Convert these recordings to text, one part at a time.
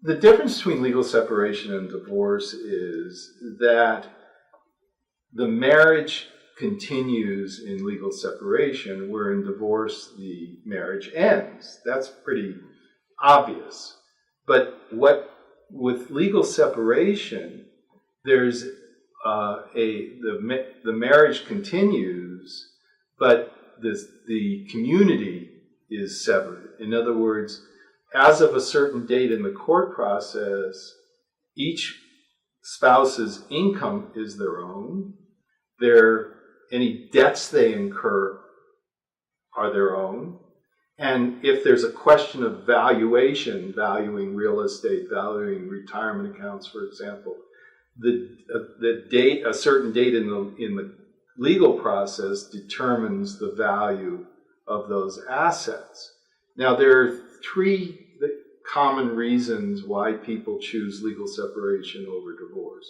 The difference between legal separation and divorce is that the marriage continues in legal separation, where in divorce the marriage ends. That's pretty obvious. But with legal separation, there's the marriage continues, but the community is severed. In other words, as of a certain date in the court process, each spouse's income is their own. Any debts they incur are their own. And if there's a question of valuation, valuing real estate, valuing retirement accounts, for example, a certain date in the legal process determines the value of those assets. Now, there are three common reasons why people choose legal separation over divorce.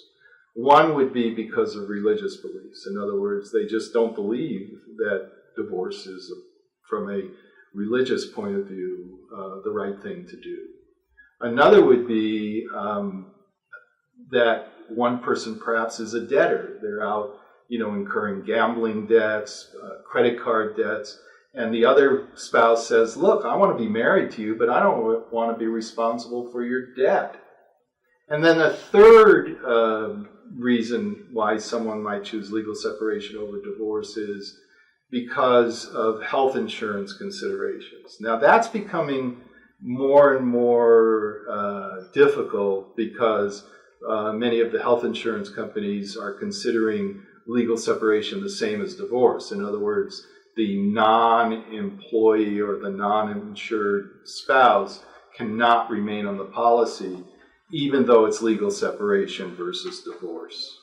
One would be because of religious beliefs. In other words, they just don't believe that divorce is, from a religious point of view, the right thing to do. Another would be that one person perhaps is a debtor. They're out, incurring gambling debts, credit card debts, and the other spouse says, look, I want to be married to you, but I don't want to be responsible for your debt. And then a third reason why someone might choose legal separation over divorce is because of health insurance considerations. Now, that's becoming more and more difficult because many of the health insurance companies are considering legal separation the same as divorce. In other words, the non-employee or the non-insured spouse cannot remain on the policy, even though it's legal separation versus divorce.